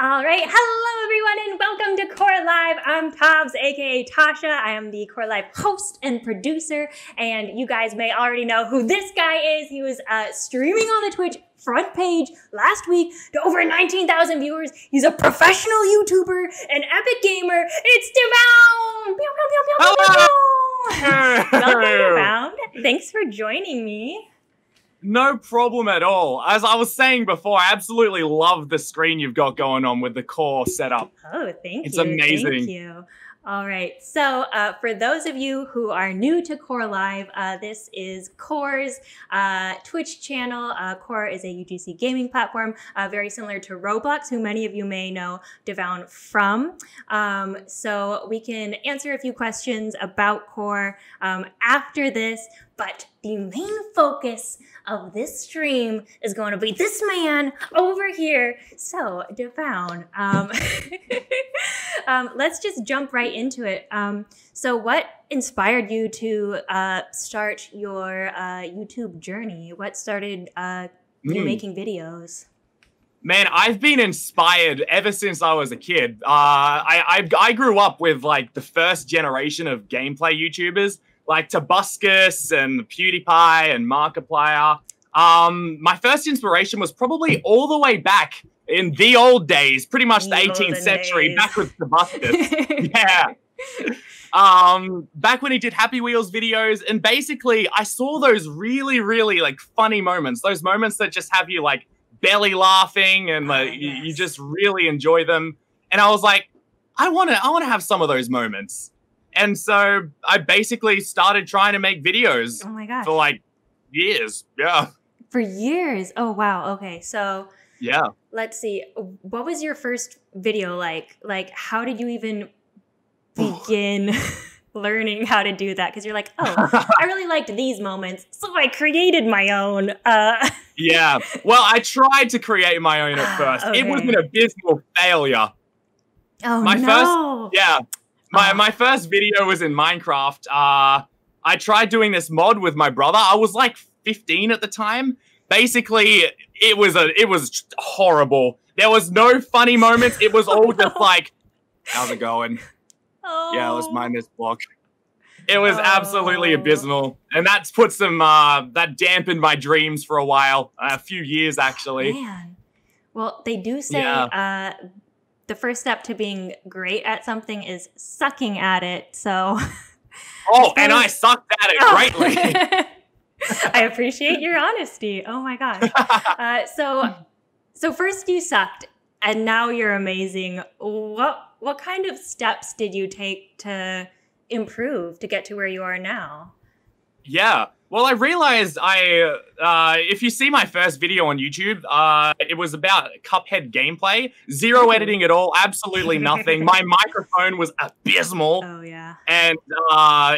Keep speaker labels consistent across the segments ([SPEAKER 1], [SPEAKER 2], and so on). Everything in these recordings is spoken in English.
[SPEAKER 1] All right, hello everyone and welcome to Core Live. I'm Tobbs, aka Tasha. I am the Core Live host and producer, and you guys may already know who this guy is. He was streaming on the Twitch front page last week to over 19,000 viewers. He's a professional YouTuber, an epic gamer. It's Devoun! Welcome, Devoun. Thanks for joining me.
[SPEAKER 2] No problem at all. As I was saying before, I absolutely love the screen you've got going on with the core setup.
[SPEAKER 1] Oh, thank you.
[SPEAKER 2] It's amazing.
[SPEAKER 1] Thank you. All right. So for those of you who are new to Core Live, this is Core's Twitch channel. Core is a UGC gaming platform, very similar to Roblox, who many of you may know Devoun from. So we can answer a few questions about Core after this. But the main focus of this stream is going to be this man over here. So, Devoun, let's just jump right into it. So what inspired you to start your YouTube journey? What started you making videos?
[SPEAKER 2] Man, I've been inspired ever since I was a kid. I grew up with like the first generation of gameplay YouTubers, like Tobuscus and PewDiePie and Markiplier. My first inspiration was probably all the way back in the old days, pretty much the 18th century, back with Tobuscus. Yeah. Back when he did Happy Wheels videos, and basically I saw those really, really like funny moments, those moments that just have you like belly laughing and like you just really enjoy them. And I was like, I want to have some of those moments. And so I basically started trying to make videos.
[SPEAKER 1] Oh my gosh.
[SPEAKER 2] For like years. Yeah.
[SPEAKER 1] For years. Oh, wow. Okay. So
[SPEAKER 2] yeah.
[SPEAKER 1] Let's see. What was your first video like? Like, how did you even begin learning how to do that? Because you're like, oh, I really liked these moments, so I created my own.
[SPEAKER 2] Yeah. Well, I tried to create my own at first.
[SPEAKER 1] Okay.
[SPEAKER 2] It was an abysmal failure.
[SPEAKER 1] Oh,
[SPEAKER 2] My first video was in Minecraft. I tried doing this mod with my brother. I was like 15 at the time. Basically, it was horrible. There was no funny moments. It was all just like, how's it going?
[SPEAKER 1] Oh.
[SPEAKER 2] Yeah, let's mine this block. It was absolutely abysmal. And that's put some, that dampened my dreams for a while. A few years, actually.
[SPEAKER 1] Man. Well, they do say the first step to being great at something is sucking at it, so...
[SPEAKER 2] Oh, and I sucked at it greatly.
[SPEAKER 1] I appreciate your honesty. Oh my gosh. So first you sucked, and now you're amazing. What kind of steps did you take to improve to get to where you are now? Yeah.
[SPEAKER 2] Well, I realized if you see my first video on YouTube, it was about Cuphead gameplay. Zero editing at all, absolutely nothing. My microphone was abysmal.
[SPEAKER 1] Oh, yeah.
[SPEAKER 2] And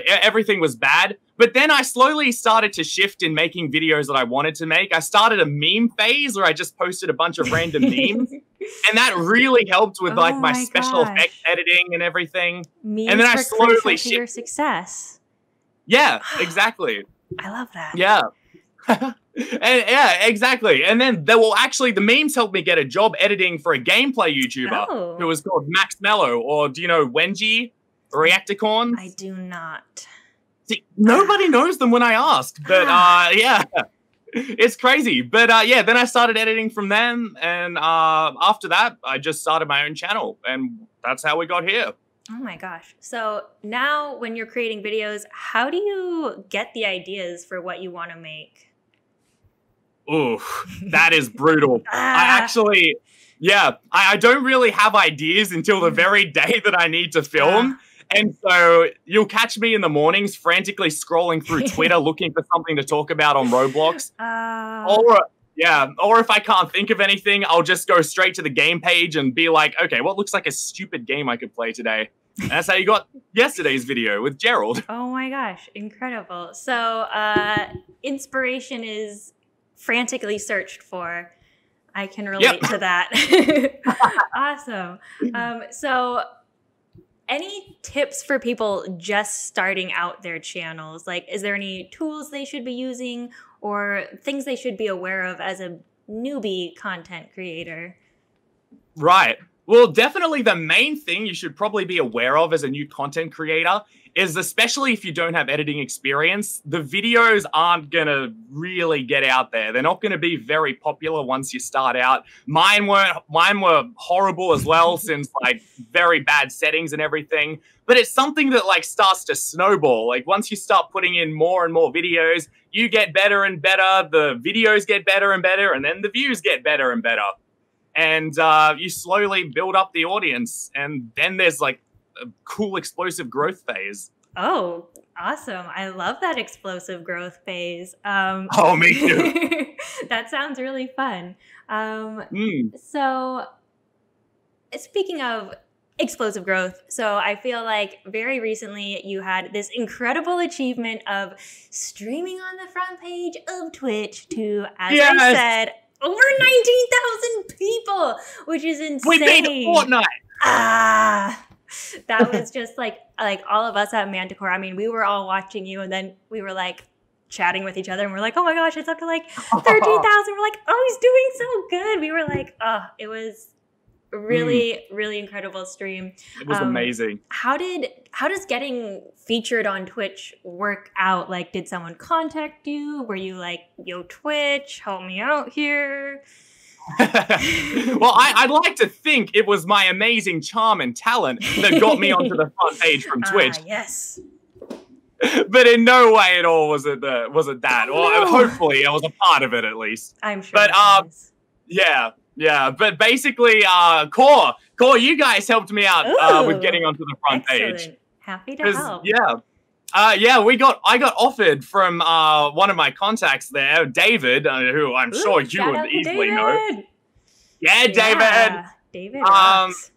[SPEAKER 2] everything was bad. But then I slowly started to shift in making videos that I wanted to make. I started a meme phase where I just posted a bunch of random memes. And that really helped with like my special effects editing and everything.
[SPEAKER 1] Memes
[SPEAKER 2] and then I slowly
[SPEAKER 1] shifted your success.
[SPEAKER 2] Yeah, exactly.
[SPEAKER 1] I love that.
[SPEAKER 2] Yeah. And yeah, exactly. And then the memes helped me get a job editing for a gameplay YouTuber who was called Max Mello, or do you know Wenji, Reacticorns?
[SPEAKER 1] I do not.
[SPEAKER 2] See, nobody knows them when I ask, but yeah, it's crazy. But yeah, then I started editing from them, and after that, I just started my own channel, and that's how we got here.
[SPEAKER 1] Oh my gosh. So now when you're creating videos, how do you get the ideas for what you want to make?
[SPEAKER 2] Ooh, that is brutal. I don't really have ideas until the very day that I need to film. And so you'll catch me in the mornings frantically scrolling through Twitter looking for something to talk about on Roblox. Or if I can't think of anything, I'll just go straight to the game page and be like, okay, what looks like a stupid game I could play today? And that's how you got yesterday's video with Gerald.
[SPEAKER 1] Oh my gosh, incredible. So inspiration is frantically searched for. I can relate to that. Awesome. So any tips for people just starting out their channels? Like, is there any tools they should be using or things they should be aware of as a newbie content creator?
[SPEAKER 2] Right. Well, definitely the main thing you should probably be aware of as a new content creator is, especially if you don't have editing experience, the videos aren't going to really get out there. They're not going to be very popular once you start out. Mine were horrible as well, since like very bad settings and everything. But it's something that like starts to snowball. Like once you start putting in more and more videos, you get better and better. The videos get better and better, and then the views get better and better. And you slowly build up the audience, and then there's like a cool explosive growth phase.
[SPEAKER 1] Oh, awesome. I love that explosive growth phase.
[SPEAKER 2] Oh, me too.
[SPEAKER 1] That sounds really fun. So speaking of explosive growth, so I feel like very recently you had this incredible achievement of streaming on the front page of Twitch to, as I said, over 19,000 people, which is insane.
[SPEAKER 2] We made a fortnight.
[SPEAKER 1] That was just like all of us at Manticore. I mean, we were all watching you, and then we were like chatting with each other, and we're like, oh my gosh, it's up to like 13,000. We're like, oh, he's doing so good. We were like, oh, it was really, really incredible stream.
[SPEAKER 2] It was amazing.
[SPEAKER 1] How does getting featured on Twitch work out? Like, did someone contact you? Were you like, yo, Twitch, help me out here?
[SPEAKER 2] Well, I'd like to think it was my amazing charm and talent that got me onto the front page from Twitch.
[SPEAKER 1] Yes.
[SPEAKER 2] But in no way at all was it that.
[SPEAKER 1] Oh,
[SPEAKER 2] or
[SPEAKER 1] no.
[SPEAKER 2] hopefully I was a part of it at least.
[SPEAKER 1] I'm sure.
[SPEAKER 2] But yeah. But basically, Core, you guys helped me out with getting onto the front page.
[SPEAKER 1] Happy to help.
[SPEAKER 2] I got offered from one of my contacts there, David, who I'm sure you would easily know. Yeah, David.
[SPEAKER 1] David rocks.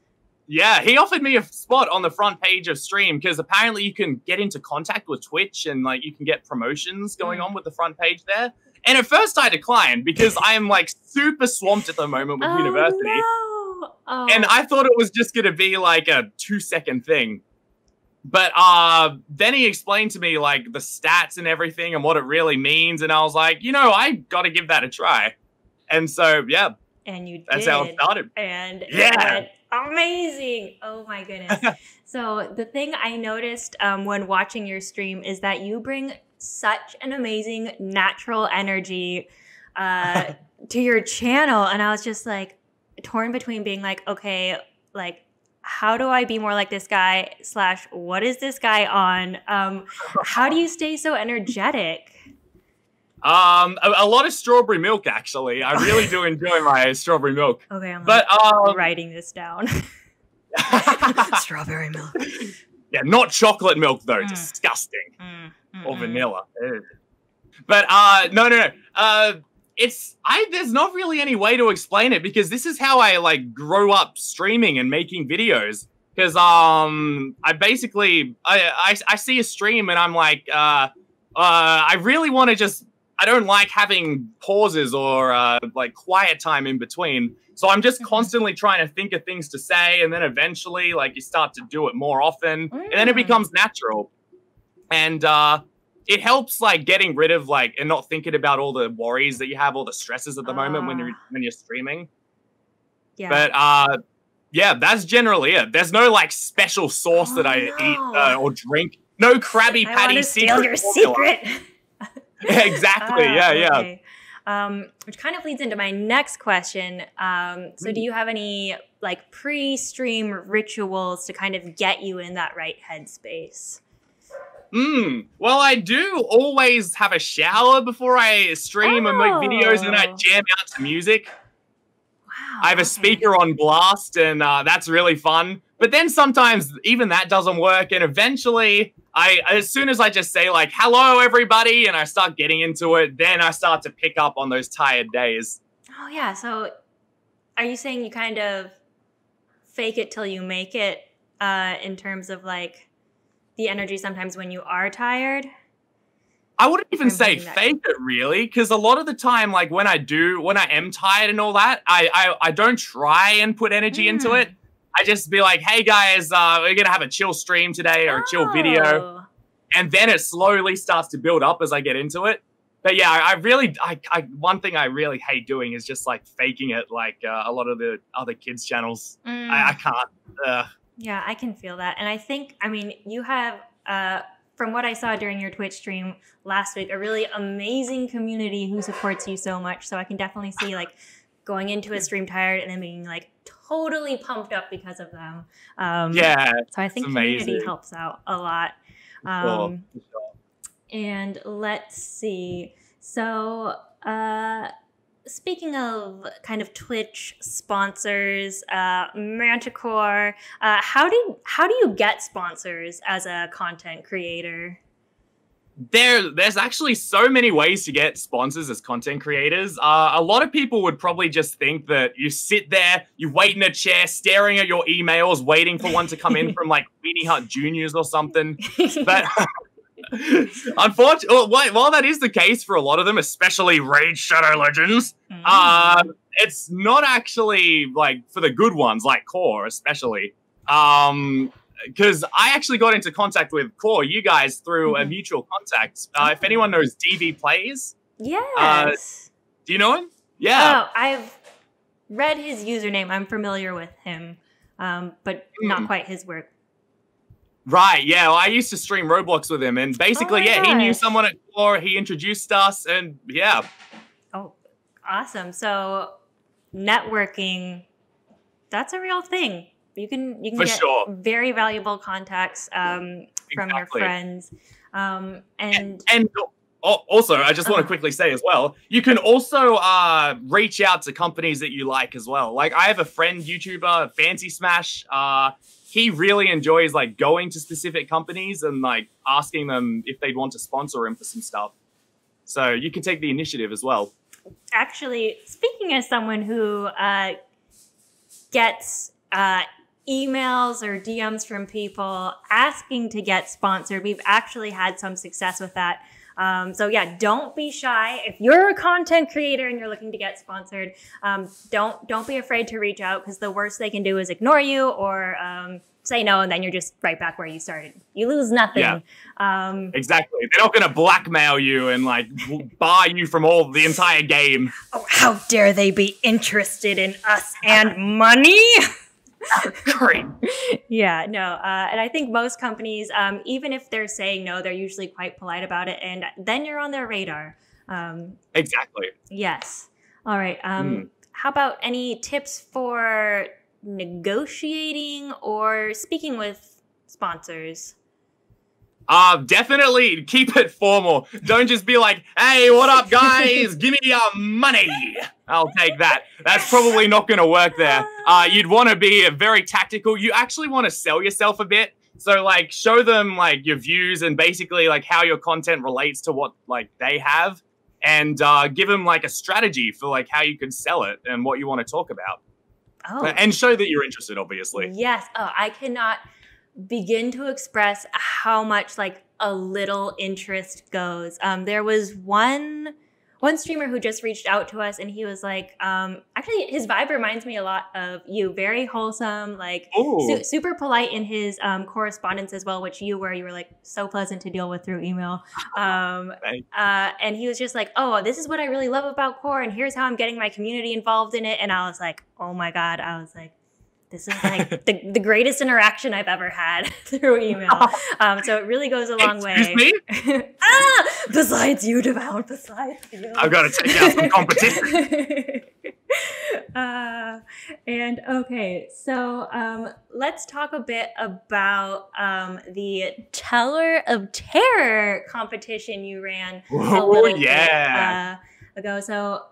[SPEAKER 2] Yeah, he offered me a spot on the front page of stream because apparently you can get into contact with Twitch and like you can get promotions going on with the front page there. And at first I declined because I am like super swamped at the moment with university.
[SPEAKER 1] No. Oh.
[SPEAKER 2] And I thought it was just going to be like a 2-second thing. But then he explained to me like the stats and everything and what it really means. And I was like, I got to give that a try. And so, yeah.
[SPEAKER 1] And you did.
[SPEAKER 2] That's how it started.
[SPEAKER 1] And it went amazing. Oh my goodness. So the thing I noticed when watching your stream is that you bring such an amazing natural energy to your channel. And I was just like torn between being like, okay, like, how do I be more like this guy / what is this guy on? How do you stay so energetic?
[SPEAKER 2] A lot of strawberry milk, actually. I really do enjoy my strawberry milk.
[SPEAKER 1] Okay, I'm writing this down. Strawberry milk.
[SPEAKER 2] Yeah, not chocolate milk though. Disgusting. Or vanilla. Ew. But no. There's not really any way to explain it because this is how I like grew up streaming and making videos. Because I basically I see a stream and I'm like I really want to just, I don't like having pauses or like quiet time in between. So I'm just constantly trying to think of things to say, and then eventually like you start to do it more often, and then it becomes natural. And it helps like getting rid of like and not thinking about all the worries that you have, all the stresses at the moment when you're streaming. Yeah. But yeah, that's generally it. There's no like special sauce that I eat or drink. No Krabby Patty
[SPEAKER 1] steal your secret.
[SPEAKER 2] Exactly.
[SPEAKER 1] Okay. Which kind of leads into my next question. So do you have any like pre-stream rituals to kind of get you in that right headspace?
[SPEAKER 2] Well, I do always have a shower before I stream and make videos, and I jam out to music.
[SPEAKER 1] Wow.
[SPEAKER 2] I have a speaker on blast, and that's really fun. But then sometimes even that doesn't work, and eventually, as soon as I just say like, hello, everybody, and I start getting into it, then I start to pick up on those tired days.
[SPEAKER 1] Oh, yeah. So are you saying you kind of fake it till you make it in terms of like the energy sometimes when you are tired?
[SPEAKER 2] I wouldn't even say fake it really, because a lot of the time, like when I am tired and all that, I don't try and put energy into it. I just be like, hey guys, we're going to have a chill stream today or a chill video. And then it slowly starts to build up as I get into it. But yeah, one thing I really hate doing is just like faking it, like a lot of the other kids' channels. I can't.
[SPEAKER 1] Yeah, I can feel that. And I think, I mean, you have, from what I saw during your Twitch stream last week, a really amazing community who supports you so much. So I can definitely see like going into a stream tired and then being like totally pumped up because of them.
[SPEAKER 2] Yeah.
[SPEAKER 1] So I think community helps out a lot.
[SPEAKER 2] Sure.
[SPEAKER 1] And let's see. So, speaking of kind of Twitch sponsors, Manticore, how do you get sponsors as a content creator?
[SPEAKER 2] There's actually so many ways to get sponsors as content creators. A lot of people would probably just think that you sit there, you wait in a chair, staring at your emails, waiting for one to come in from like Weenie Hut Juniors or something. But unfortunately, while that is the case for a lot of them, especially Raid Shadow Legends, it's not actually like for the good ones, like Core especially. Because I actually got into contact with Core, you guys, through a mutual contact. If anyone knows DV Plays.
[SPEAKER 1] Yes.
[SPEAKER 2] Do you know him? Yeah.
[SPEAKER 1] Oh, I've read his username. I'm familiar with him, but not quite his work.
[SPEAKER 2] Right, yeah. Well, I used to stream Roblox with him, and basically, he knew someone at Core, he introduced us, and yeah. Oh,
[SPEAKER 1] awesome. So, networking, that's a real thing. You can get very valuable contacts from your friends. And
[SPEAKER 2] also, I just want to quickly say as well, you can also reach out to companies that you like as well. Like I have a friend, YouTuber, Fancy Smash. He really enjoys like going to specific companies and like asking them if they'd want to sponsor him for some stuff. So you can take the initiative as well. Actually,
[SPEAKER 1] speaking as someone who gets emails or DMs from people asking to get sponsored, we've actually had some success with that. So yeah, don't be shy. If you're a content creator and you're looking to get sponsored, don't be afraid to reach out, because the worst they can do is ignore you or say no, and then you're just right back where you started. You lose nothing.
[SPEAKER 2] Yeah. Exactly. They're not going to blackmail you and like bar you from the entire game.
[SPEAKER 1] Oh, how dare they be interested in us and money?
[SPEAKER 2] Great.
[SPEAKER 1] Yeah, no. And I think most companies, even if they're saying no, they're usually quite polite about it. And then you're on their radar.
[SPEAKER 2] Exactly.
[SPEAKER 1] Yes. All right. How about any tips for negotiating or speaking with sponsors?
[SPEAKER 2] Definitely keep it formal. Don't just be like, hey, what up, guys? Give me your money. I'll take that. That's probably not going to work there. You'd want to be very tactical. You actually want to sell yourself a bit. So, like, show them, like, your views and basically, like, how your content relates to what, like, they have. And give them, like, a strategy for, like, how you could sell it and what you want to talk about. Oh. And show that you're interested, obviously.
[SPEAKER 1] Yes. Oh, I cannot begin to express how much like a little interest goes. There was one streamer who just reached out to us, and he was like, actually his vibe reminds me a lot of you, very wholesome, like super polite in his correspondence as well, which you were like so pleasant to deal with through email. And he was just like, oh, this is what I really love about Core, and here's how I'm getting my community involved in it. And I was like, oh my God, I was like, this is like the greatest interaction I've ever had through email. So it really goes a long way.
[SPEAKER 2] Excuse me?
[SPEAKER 1] Besides you, Devoun, besides you.
[SPEAKER 2] I've got to take out some competition.
[SPEAKER 1] And okay, so let's talk a bit about the Teller of Terror competition you ran a little bit ago. So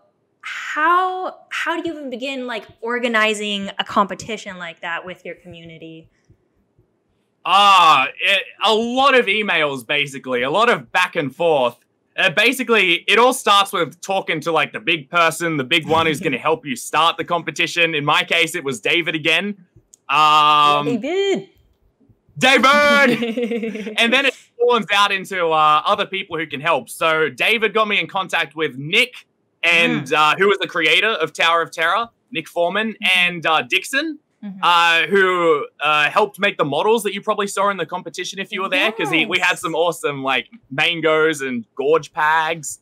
[SPEAKER 1] how do you even begin like organizing a competition like that with your community?
[SPEAKER 2] A lot of emails, basically, a lot of back and forth. Basically, it all starts with talking to like the big person, the big one who's going to help you start the competition. In my case, it was David again. David! And then it spawns out into other people who can help. So David got me in contact with Nick, and who was the creator of Tower of Terror, Nick Foreman, and Dixon, who helped make the models that you probably saw in the competition if you were there, because we had some awesome like mangoes and gorge pags.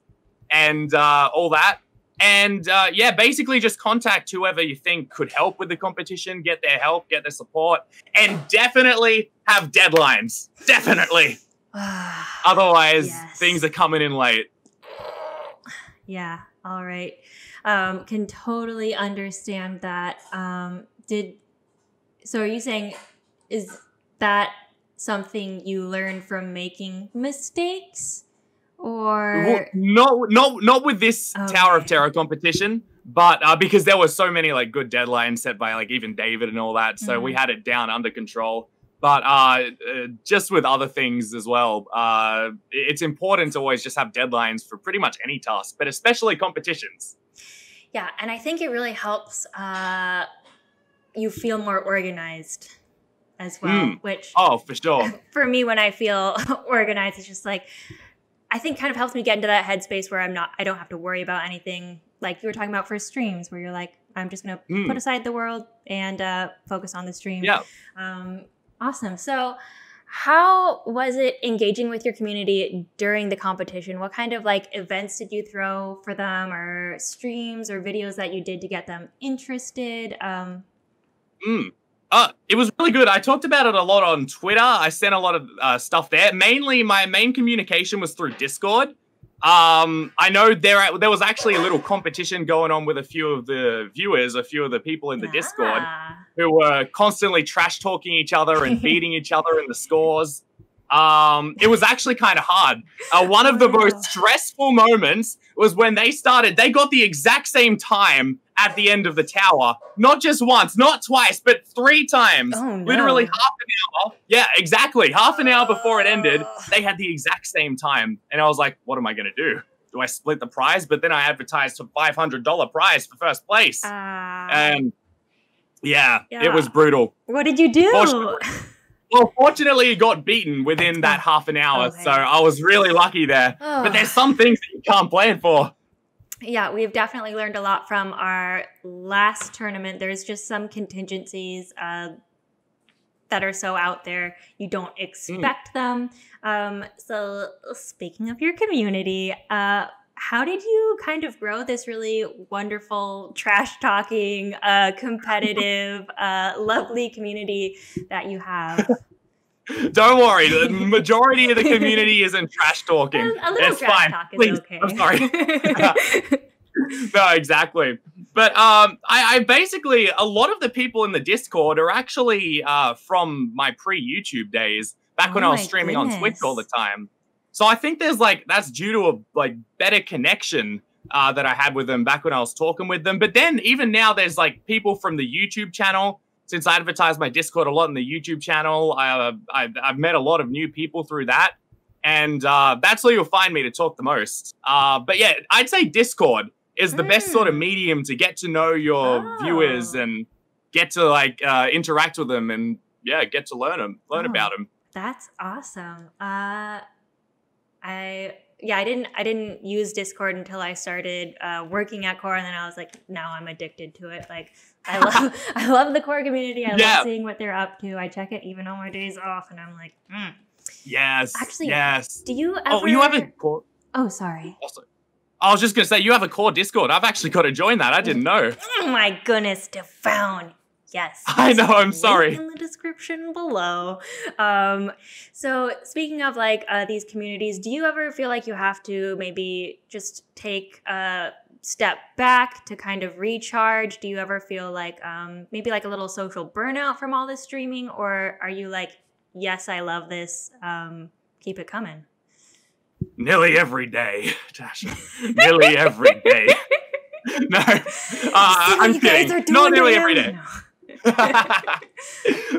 [SPEAKER 2] and all that. And yeah, basically just contact whoever you think could help with the competition, get their help, get their support, and definitely have deadlines. Definitely. Otherwise, things are coming in late.
[SPEAKER 1] Yeah. All right. Can totally understand that. So are you saying, is that something you learned from making mistakes? Or
[SPEAKER 2] not with this Tower of Terror competition, but because there were so many like good deadlines set by like even David and all that, so we had it down under control. But just with other things as well, it's important to always just have deadlines for pretty much any task, but especially competitions.
[SPEAKER 1] Yeah, and I think it really helps you feel more organized as well. Which
[SPEAKER 2] for sure.
[SPEAKER 1] For me, when I feel organized, it's just like, I think kind of helps me get into that headspace where I don't have to worry about anything, like you were talking about for streams, where you're like, I'm just going to put aside the world and focus on the stream.
[SPEAKER 2] Yeah.
[SPEAKER 1] Awesome. So how was it engaging with your community during the competition? What kind of like events did you throw for them, or streams or videos that you did to get them interested?
[SPEAKER 2] It was really good. I talked about it a lot on Twitter. I sent a lot of stuff there. Mainly, my main communication was through Discord. I know there was actually a little competition going on with a few of the viewers, a few of the people in the Discord, who were constantly trash-talking each other and beating each other in the scores. It was actually kind of hard. One of the most stressful moments was when they got the exact same time at the end of the tower. Not just once, not twice, but 3 times.
[SPEAKER 1] Oh, no.
[SPEAKER 2] Literally half an hour. Yeah, exactly. Half an hour before it ended, they had the exact same time. And I was like, what am I going to do? Do I split the prize? But then I advertised a $500 prize for first place. And yeah, it was brutal.
[SPEAKER 1] What did you do?
[SPEAKER 2] Fortunately, it got beaten within that half an hour, so I was really lucky there. But there's some things that you can't plan for.
[SPEAKER 1] Yeah, we've definitely learned a lot from our last tournament. There's just some contingencies that are so out there, you don't expect them. So speaking of your community, how did you kind of grow this really wonderful, trash-talking, competitive, lovely community that you have?
[SPEAKER 2] Don't worry, the majority of the community isn't trash-talking.
[SPEAKER 1] A little trash talk is okay.
[SPEAKER 2] I'm sorry. No, exactly. But I basically, a lot of the people in the Discord are actually from my pre-YouTube days, back when I was streaming on Twitch all the time. So I think that's due to a better connection that I had with them back when I was talking with them. But then even now, there's people from the YouTube channel. Since I advertise my Discord a lot in the YouTube channel, I've met a lot of new people through that, and that's where you'll find me to talk the most. But yeah, I'd say Discord is the best sort of medium to get to know your viewers and get to interact with them and get to learn about them.
[SPEAKER 1] That's awesome. I didn't use Discord until I started working at Core, and then I was like, now I'm addicted to it. I love the Core community. I love seeing what they're up to. I check it even on my days off, and I'm like,
[SPEAKER 2] yes. Actually, yes.
[SPEAKER 1] Do you ever?
[SPEAKER 2] Oh, you have a Core?
[SPEAKER 1] Oh, sorry.
[SPEAKER 2] Also, I was just gonna say you have a Core Discord. I've actually got to join that. I didn't know.
[SPEAKER 1] Oh my goodness, Devoun. Yes.
[SPEAKER 2] I know, I'm sorry.
[SPEAKER 1] In the description below. So speaking of these communities, do you ever feel like you have to maybe just take a step back to kind of recharge? Do you ever feel like maybe a little social burnout from all this streaming? Or are you like, yes, I love this, keep it coming?
[SPEAKER 2] Nearly every day, Tasha. Nearly every day. No, I'm kidding. Not nearly every day. No.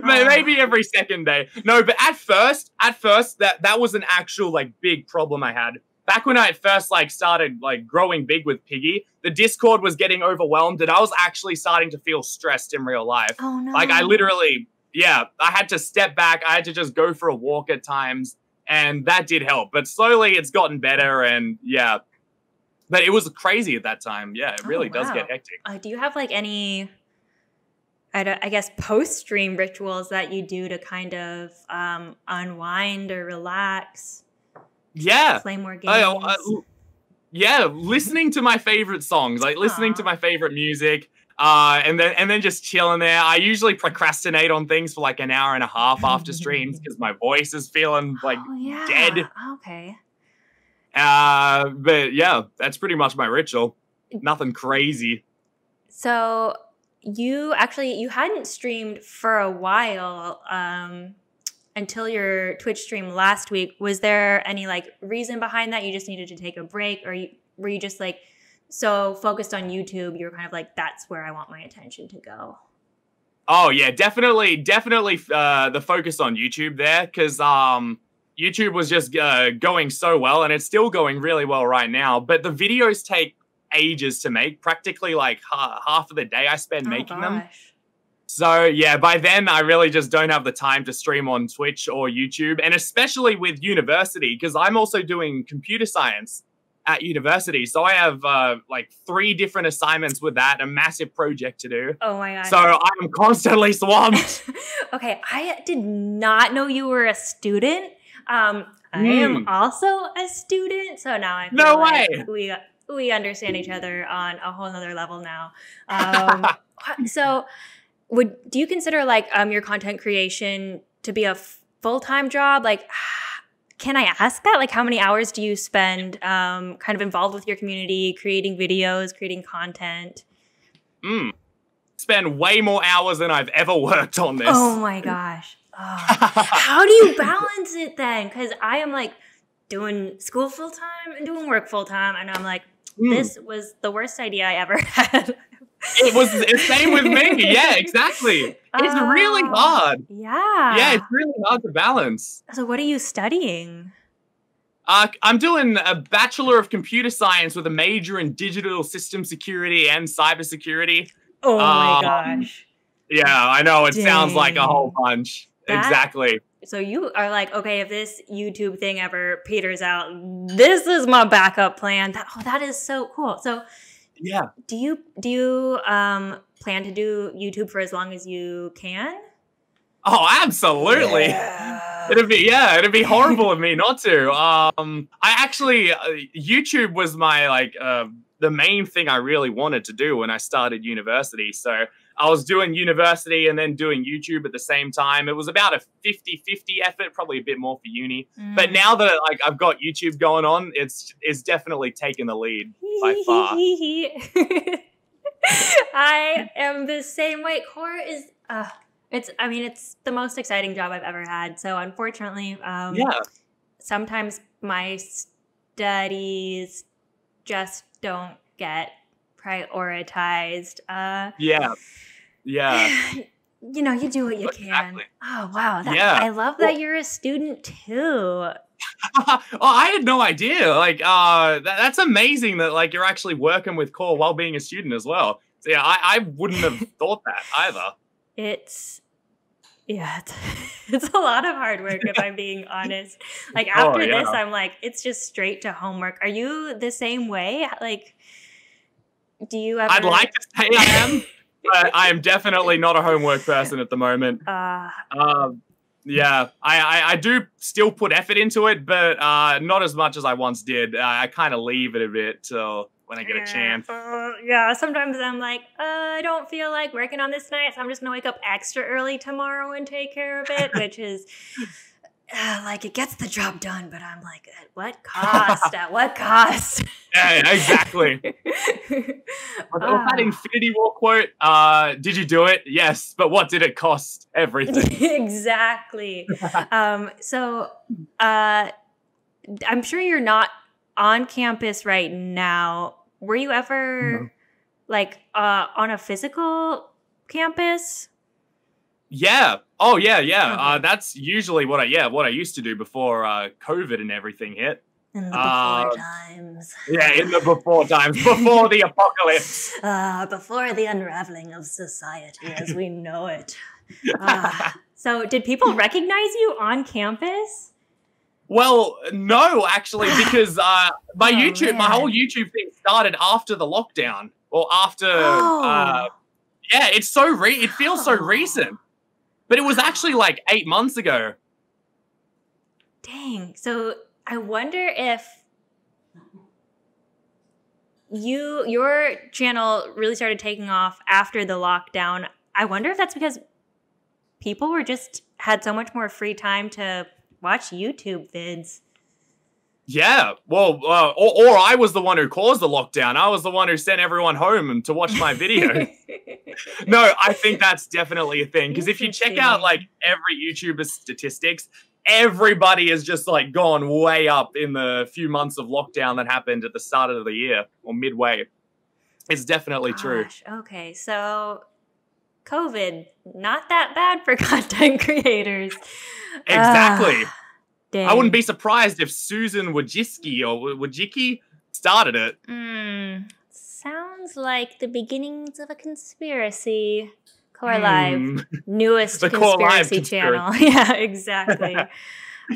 [SPEAKER 2] Maybe every second day. No, but at first that was an actual big problem I had. Back when I first started growing big with Piggy, the Discord was getting overwhelmed and I was actually starting to feel stressed in real life.
[SPEAKER 1] Oh no.
[SPEAKER 2] I literally, I had to step back. I had to just go for a walk at times, and that did help. But slowly it's gotten better, and but it was crazy at that time. Yeah, it really does get hectic.
[SPEAKER 1] Do you have any I guess post-stream rituals that you do to kind of unwind or relax?
[SPEAKER 2] Yeah.
[SPEAKER 1] Play more games?
[SPEAKER 2] Yeah, listening to my favorite songs, like listening to my favorite music, and then just chilling there. I usually procrastinate on things for like an hour and a half after streams because my voice is feeling like dead.
[SPEAKER 1] Okay.
[SPEAKER 2] But yeah, that's pretty much my ritual. Nothing crazy.
[SPEAKER 1] So you hadn't streamed for a while until your Twitch stream last week. Was there any like reason behind that? You just needed to take a break, or were you just like so focused on YouTube? You were kind of like, that's where I want my attention to go.
[SPEAKER 2] Oh yeah, definitely the focus on YouTube there, because YouTube was just going so well, and it's still going really well right now. But the videos take ages to make, practically like half of the day I spend making them. So yeah, by then I really just don't have the time to stream on Twitch or YouTube, and especially with university, because I'm also doing computer science at university. So I have like 3 different assignments with that, a massive project to do.
[SPEAKER 1] Oh my God.
[SPEAKER 2] So I'm constantly swamped.
[SPEAKER 1] Okay, I did not know you were a student. I am also a student, so now I feel like we understand each other on a whole nother level now. So do you consider like your content creation to be a full-time job? Like, can I ask that? Like, how many hours do you spend kind of involved with your community, creating videos, creating content?
[SPEAKER 2] Spend way more hours than I've ever worked on this.
[SPEAKER 1] Oh my gosh. Oh. How do you balance it then? Because I am like doing school full-time and doing work full-time, and I'm like, this was the worst idea I ever had.
[SPEAKER 2] It was the same with me. Yeah, exactly. It's really hard.
[SPEAKER 1] Yeah.
[SPEAKER 2] Yeah, it's really hard to balance.
[SPEAKER 1] So what are you studying?
[SPEAKER 2] I'm doing a Bachelor of Computer Science with a major in digital system security and cybersecurity.
[SPEAKER 1] Oh my gosh.
[SPEAKER 2] Yeah, I know. It sounds like a whole bunch. Exactly.
[SPEAKER 1] So you are like, okay, if this YouTube thing ever peters out, this is my backup plan. That is so cool. So
[SPEAKER 2] yeah.
[SPEAKER 1] Do you plan to do YouTube for as long as you can?
[SPEAKER 2] Oh, absolutely.
[SPEAKER 1] Yeah.
[SPEAKER 2] It'd be horrible of me not to. I actually YouTube was my like the main thing I really wanted to do when I started university. So I was doing university and then doing YouTube at the same time. It was about a 50-50 effort, probably a bit more for uni. But now that like I've got YouTube going on, it's definitely taken the lead by far.
[SPEAKER 1] I am the same way. Core is it's the most exciting job I've ever had. So unfortunately, sometimes my studies just don't get prioritized. You know, you do what you can. Oh wow. I love that you're a student too.
[SPEAKER 2] Oh, I had no idea. Like that's amazing that like you're actually working with Core while being a student as well. So yeah, I wouldn't have thought that either.
[SPEAKER 1] It's a lot of hard work if I'm being honest. Like after this, I'm like, it's just straight to homework. Are you the same way? Like, do you ever...
[SPEAKER 2] I'd like to say I am, but I am definitely not a homework person at the moment. Yeah, I do still put effort into it, but not as much as I once did. I kind of leave it a bit till when I get a chance.
[SPEAKER 1] Sometimes I'm like, I don't feel like working on this tonight, so I'm just going to wake up extra early tomorrow and take care of it, which is... like it gets the job done, but I'm like, at what cost? At what cost?
[SPEAKER 2] Yeah, exactly. That Infinity War quote, did you do it? Yes, but what did it cost? Everything.
[SPEAKER 1] Exactly. So I'm sure you're not on campus right now. Were you ever like on a physical campus?
[SPEAKER 2] Yeah. Oh, yeah, yeah. That's usually what I used to do before COVID and everything hit.
[SPEAKER 1] In the before times.
[SPEAKER 2] Yeah, in the before times, before the apocalypse.
[SPEAKER 1] Before the unraveling of society as we know it. So did people recognize you on campus?
[SPEAKER 2] Well, no, actually, because my whole YouTube thing started after the lockdown. Or after, yeah, it's it feels so recent. But it was actually like 8 months ago.
[SPEAKER 1] Dang. So I wonder if your channel really started taking off after the lockdown. I wonder if that's because people had so much more free time to watch YouTube vids.
[SPEAKER 2] Yeah, well, or I was the one who caused the lockdown. I was the one who sent everyone home to watch my video. No, I think that's definitely a thing. Because if you check out like every YouTuber's statistics, everybody has just like gone way up in the few months of lockdown that happened at the start of the year or midway. It's definitely true.
[SPEAKER 1] Okay, so COVID, not that bad for content creators.
[SPEAKER 2] Exactly.
[SPEAKER 1] Dang.
[SPEAKER 2] I wouldn't be surprised if Susan Wojcicki started it.
[SPEAKER 1] Sounds like the beginnings of a conspiracy. Core Live, newest
[SPEAKER 2] the
[SPEAKER 1] conspiracy channel. Yeah, exactly.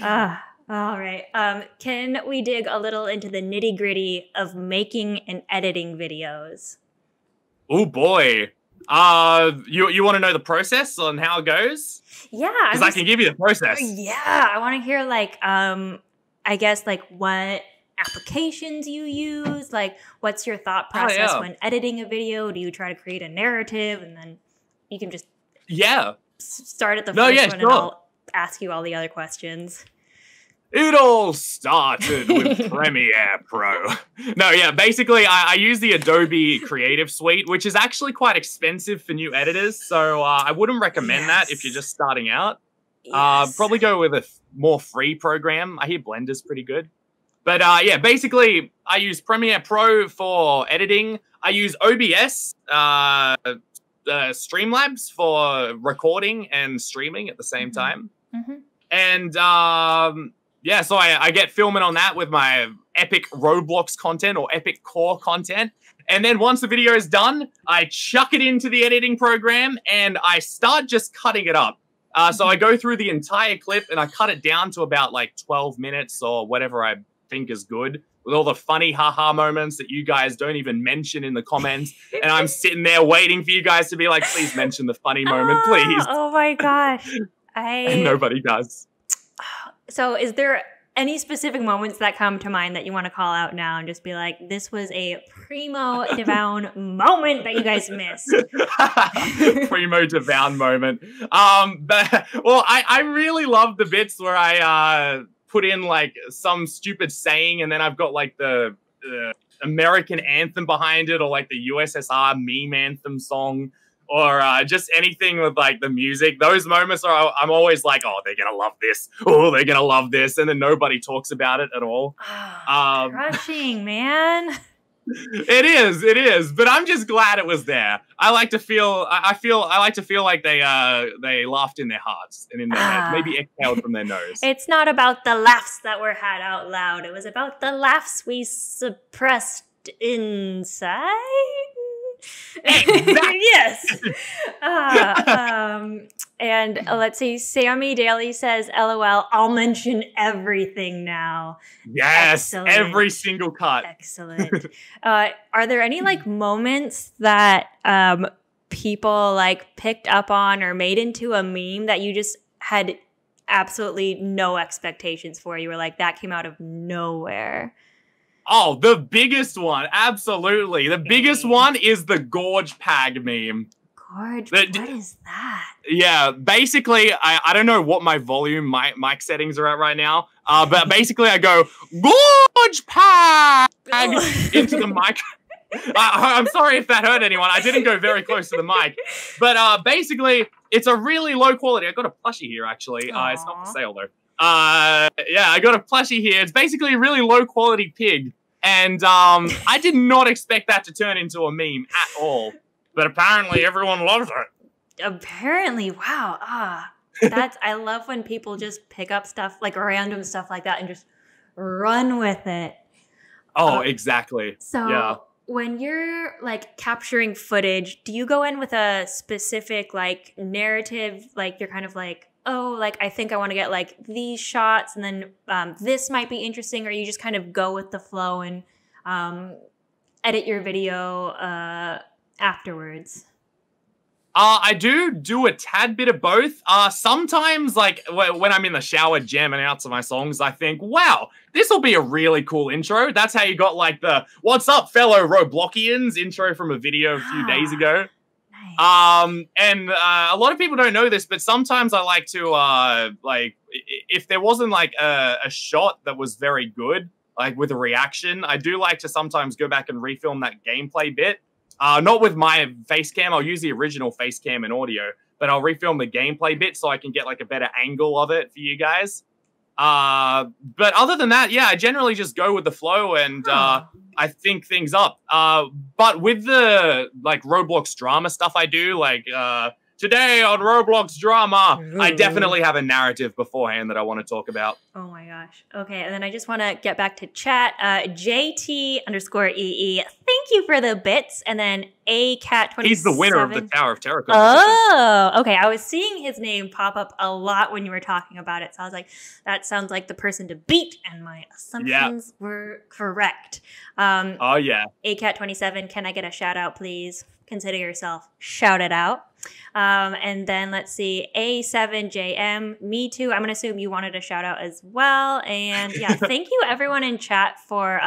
[SPEAKER 1] All right. Can we dig a little into the nitty-gritty of making and editing videos?
[SPEAKER 2] Oh boy. You want to know the process on how it goes?
[SPEAKER 1] Yeah,
[SPEAKER 2] because I can give you the process.
[SPEAKER 1] Yeah, I want to hear like I guess like what applications you use, like what's your thought process when editing a video? Do you try to create a narrative and then you can just start at the first one and I'll ask you all the other questions.
[SPEAKER 2] It all started with Premiere Pro. No, yeah, basically I use the Adobe Creative Suite, which is actually quite expensive for new editors. So I wouldn't recommend that if you're just starting out. Probably go with a more free program. I hear Blender's pretty good. But yeah, basically I use Premiere Pro for editing. I use OBS, Streamlabs for recording and streaming at the same time. And yeah, so I get filming on that with my epic Roblox content or epic core content. And then once the video is done, I chuck it into the editing program and I start just cutting it up. So I go through the entire clip and I cut it down to about like 12 minutes or whatever I think is good, with all the funny haha moments that you guys don't even mention in the comments. And I'm sitting there waiting for you guys to be like, please mention the funny moment, please.
[SPEAKER 1] Oh my gosh.
[SPEAKER 2] And nobody does.
[SPEAKER 1] So is there any specific moments that come to mind that you want to call out now and just be like, this was a primo Devoun moment that you guys missed?
[SPEAKER 2] Primo Devoun moment. But well, I really love the bits where I put in like some stupid saying and then I've got like the American anthem behind it or like the USSR meme anthem song. Or just anything with like the music. Those moments I'm always like, oh, they're gonna love this. Oh, they're gonna love this, and then nobody talks about it at all.
[SPEAKER 1] Crushing, man.
[SPEAKER 2] It is. But I'm just glad it was there. I like to feel. I like to feel like they laughed in their hearts and in their heads, maybe exhaled from their nose.
[SPEAKER 1] It's not about the laughs that were had out loud. It was about the laughs we suppressed inside.
[SPEAKER 2] Exactly.
[SPEAKER 1] Yes. And let's see. Sammy Daly says, LOL, I'll mention everything now.
[SPEAKER 2] Yes.
[SPEAKER 1] Excellent.
[SPEAKER 2] Every single cut.
[SPEAKER 1] Excellent. Are there any like moments that people like picked up on or made into a meme that you just had absolutely no expectations for? You were like, that came out of nowhere.
[SPEAKER 2] Oh, the biggest one. Absolutely. The biggest one is the Gorge Pag meme.
[SPEAKER 1] Gorge? What is that?
[SPEAKER 2] Yeah, basically, I don't know what my volume mic settings are at right now, but basically I go, Gorge Pag into the mic. I'm sorry if that hurt anyone. I didn't go very close to the mic. But basically, it's a really low quality. I got a plushie here, actually. It's not for sale, though. Yeah, I got a plushie here. It's basically a really low quality pig. And I did not expect that to turn into a meme at all. But apparently everyone loves it.
[SPEAKER 1] Apparently, wow. I love when people just pick up stuff, like random stuff like that and just run with it.
[SPEAKER 2] Oh, exactly.
[SPEAKER 1] So
[SPEAKER 2] yeah.
[SPEAKER 1] When you're like capturing footage, do you go in with a specific like narrative? Like you're kind of like, oh, like I think I want to get like these shots and then this might be interesting, or you just kind of go with the flow and edit your video afterwards?
[SPEAKER 2] I do a tad bit of both. Sometimes, like, when I'm in the shower jamming out to my songs, I think, wow, this will be a really cool intro. That's how you got, like, the "What's up, fellow Robloxians" intro from a video a few days ago. Nice. And a lot of people don't know this, but sometimes I like to, like, if there wasn't, like, a shot that was very good, like, with a reaction, I do like to sometimes go back and refilm that gameplay bit. Not with my face cam. I'll use the original face cam and audio, but I'll refilm the gameplay bit so I can get like a better angle of it for you guys. But other than that, yeah, I generally just go with the flow and I think things up. But with the like Roblox drama stuff I do, like today on Roblox drama, I definitely have a narrative beforehand that I want to talk about.
[SPEAKER 1] Oh my gosh. Okay, and then I just want to get back to chat. JT_EE, thank you for the bits. And then ACat27.
[SPEAKER 2] He's the winner of the Tower of Terror competition.
[SPEAKER 1] Oh, okay. I was seeing his name pop up a lot when you were talking about it. So I was like, that sounds like the person to beat. And my assumptions were correct.
[SPEAKER 2] Oh, yeah.
[SPEAKER 1] ACat27, can I get a shout out, please? Consider yourself shouted out. And then let's see, A7JM, me too. I'm going to assume you wanted a shout out as well. And yeah, thank you everyone in chat for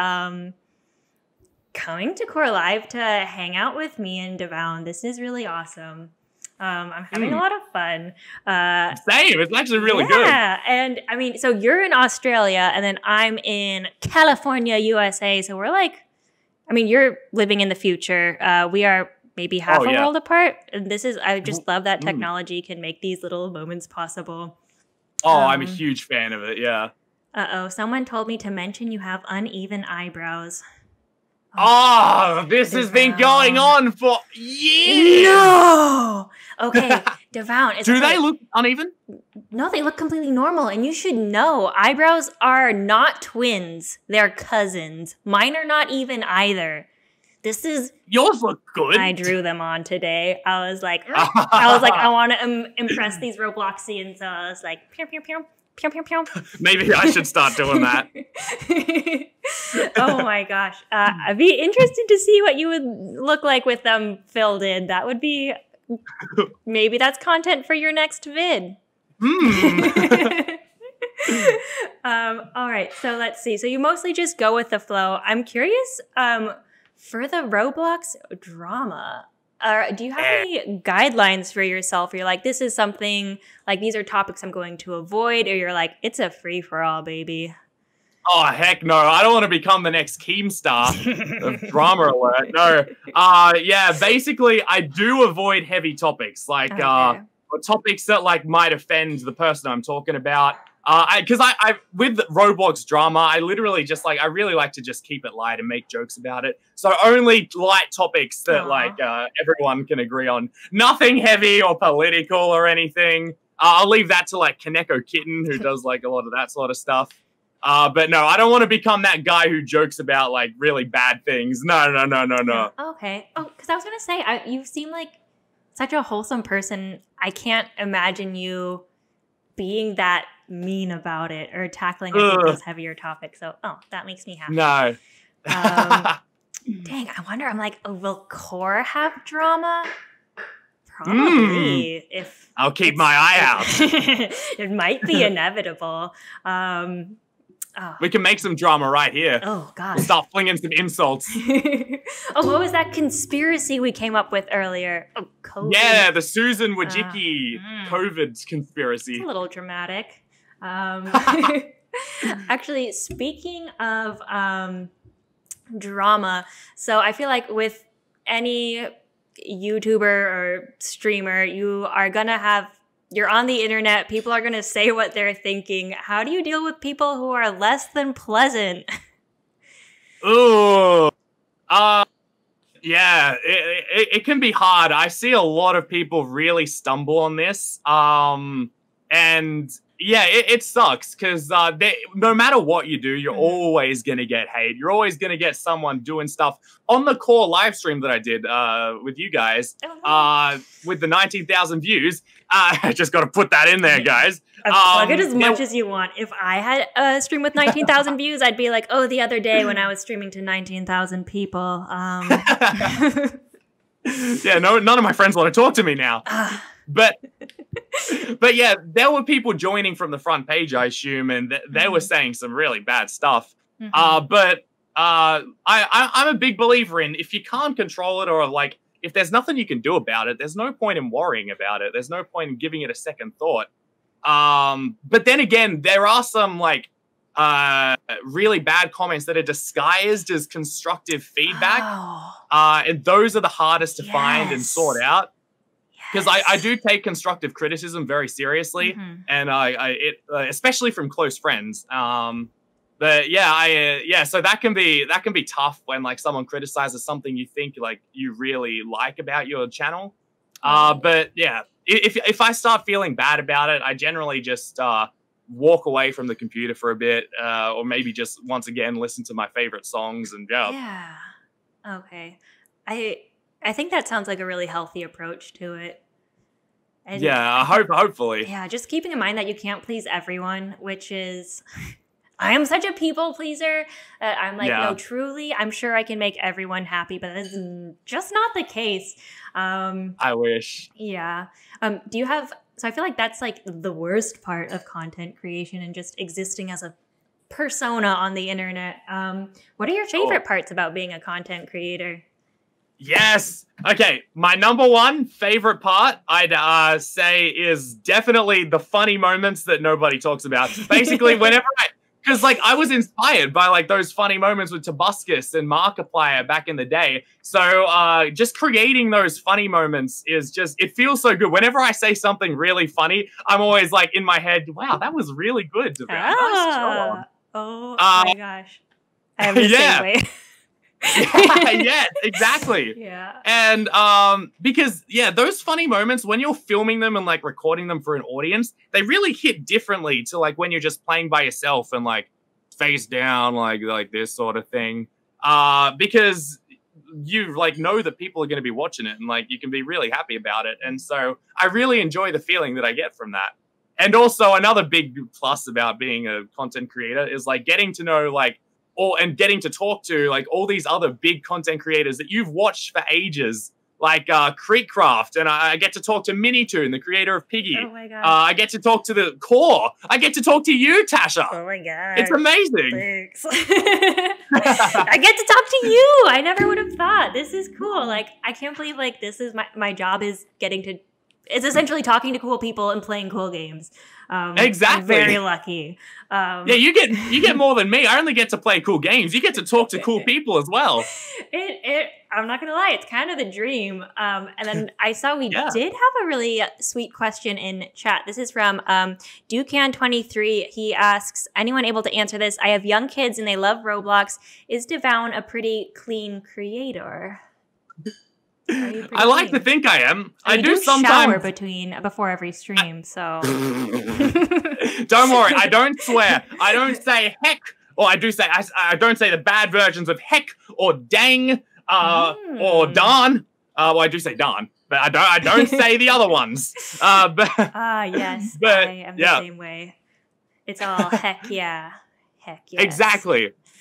[SPEAKER 1] coming to Core Live to hang out with me and Devoun. This is really awesome. I'm having a lot of fun.
[SPEAKER 2] Same. It's actually really good.
[SPEAKER 1] Yeah. And I mean, so you're in Australia and then I'm in California, USA. So we're like, I mean, you're living in the future. We are maybe half a world apart. And this is, I just love that technology can make these little moments possible.
[SPEAKER 2] Oh, I'm a huge fan of it. Yeah.
[SPEAKER 1] Uh-oh. Someone told me to mention you have uneven eyebrows.
[SPEAKER 2] Oh, this has been going on for years.
[SPEAKER 1] No. Okay. Devoun.
[SPEAKER 2] Do they look uneven?
[SPEAKER 1] No, they look completely normal. And you should know, eyebrows are not twins. They're cousins. Mine are not even either. This is...
[SPEAKER 2] Yours look good.
[SPEAKER 1] I drew them on today. I was like, I want to impress these Robloxians. So I was like, pew, pew, pew, pew, pew, pew.
[SPEAKER 2] Maybe I should start doing that.
[SPEAKER 1] Oh my gosh. I'd be interested to see what you would look like with them filled in. That would be... Maybe that's content for your next vid. All right. So let's see. So you mostly just go with the flow. I'm curious... for the Roblox drama, do you have any guidelines for yourself? Or you're like, this is something, like these are topics I'm going to avoid, or you're like, it's a free-for-all, baby?
[SPEAKER 2] Oh, heck no. I don't want to become the next Keemstar of drama alert. No. Yeah, basically, I do avoid heavy topics, like topics that like might offend the person I'm talking about. Because I with Roblox drama, I literally just like, I really like to just keep it light and make jokes about it. So only light topics that like everyone can agree on. Nothing heavy or political or anything. I'll leave that to like Kaneko Kitten, who does like a lot of that sort of stuff. But no, I don't want to become that guy who jokes about like really bad things. No.
[SPEAKER 1] Okay. Oh, because I was going to say, you seem like such a wholesome person. I can't imagine you being that mean about it or tackling those heavier topics. So, that makes me happy.
[SPEAKER 2] No.
[SPEAKER 1] Dang, I wonder, I'm like, will Core have drama? Probably. If
[SPEAKER 2] I'll keep my eye out.
[SPEAKER 1] It might be inevitable.
[SPEAKER 2] We can make some drama right here.
[SPEAKER 1] Oh, God.
[SPEAKER 2] We'll start flinging some insults.
[SPEAKER 1] Oh, what was that conspiracy we came up with earlier? Oh, COVID.
[SPEAKER 2] Yeah, the Susan Wojcicki COVID conspiracy.
[SPEAKER 1] It's a little dramatic. Actually, speaking of drama, so I feel like with any YouTuber or streamer, you're on the internet, people are gonna say what they're thinking. How do you deal with people who are less than pleasant?
[SPEAKER 2] Ooh. Yeah, it can be hard. I see a lot of people really stumble on this. And yeah, it sucks because no matter what you do, you're always going to get hate. You're always going to get someone doing stuff on the Core live stream that I did with you guys with the 19,000 views. I just got to put that in there, guys.
[SPEAKER 1] Plug it as much as you want. If I had a stream with 19,000 views, I'd be like, oh, the other day when I was streaming to 19,000 people.
[SPEAKER 2] Yeah, no, none of my friends want to talk to me now. But yeah, there were people joining from the front page, I assume, and they were saying some really bad stuff. But I'm a big believer in, if you can't control it, or like if there's nothing you can do about it, there's no point in worrying about it. There's no point in giving it a second thought. But then again, there are some like really bad comments that are disguised as constructive feedback. And those are the hardest to find and sort out. Because I do take constructive criticism very seriously, and especially from close friends. But yeah, so that can be tough when like someone criticizes something you think like you really like about your channel. But yeah, if I start feeling bad about it, I generally just walk away from the computer for a bit, or maybe just once again listen to my favorite songs and go.
[SPEAKER 1] Yeah. Okay. I think that sounds like a really healthy approach to it. And
[SPEAKER 2] yeah, hopefully.
[SPEAKER 1] Yeah, just keeping in mind that you can't please everyone, which is, I am such a people pleaser that I'm like, no, truly, I'm sure I can make everyone happy, but that is just not the case.
[SPEAKER 2] I wish.
[SPEAKER 1] Yeah. Do you have, so I feel like that's like the worst part of content creation and just existing as a persona on the internet. What are your favorite parts about being a content creator?
[SPEAKER 2] Yes. Okay. My number one favorite part, I'd say, is definitely the funny moments that nobody talks about. Basically, whenever because like I was inspired by like those funny moments with Tobuscus and Markiplier back in the day. So just creating those funny moments is just, it feels so good. Whenever I say something really funny, I'm always like in my head, wow, that was really good. Nice job.
[SPEAKER 1] Oh my gosh. I am the same way.
[SPEAKER 2] Yeah, exactly.
[SPEAKER 1] Yeah.
[SPEAKER 2] And because those funny moments when you're filming them and like recording them for an audience, they really hit differently to like when you're just playing by yourself and like face down like this sort of thing. Because you like know that people are going to be watching it and like you can be really happy about it. And so I really enjoy the feeling that I get from that. And also another big plus about being a content creator is like getting to know and getting to talk to like all these other big content creators that you've watched for ages, like Creekcraft, and I get to talk to Minitoon, the creator of Piggy.
[SPEAKER 1] Oh my god!
[SPEAKER 2] I get to talk to the Core. I get to talk to you, Tasha.
[SPEAKER 1] Oh my god!
[SPEAKER 2] It's amazing.
[SPEAKER 1] Thanks. I get to talk to you. I never would have thought. This is cool. Like I can't believe like this is my job is it's essentially talking to cool people and playing cool games.
[SPEAKER 2] Exactly.
[SPEAKER 1] I'm very lucky.
[SPEAKER 2] Yeah, you get more than me. I only get to play cool games. You get to talk to cool people as well.
[SPEAKER 1] I'm not gonna lie, it's kind of the dream. And then I saw we did have a really sweet question in chat. This is from Ducan23. He asks, anyone able to answer this? I have young kids and they love Roblox. Is Devoun a pretty clean creator?
[SPEAKER 2] I like to think I am. I do
[SPEAKER 1] sometimes shower before every stream, so
[SPEAKER 2] don't worry. I don't swear. I don't say heck, or I do say I don't say the bad versions of heck or dang or darn. Well, I do say darn, but I don't say the other ones.
[SPEAKER 1] Yes,
[SPEAKER 2] but
[SPEAKER 1] I am the same way. It's all heck yeah, heck yes.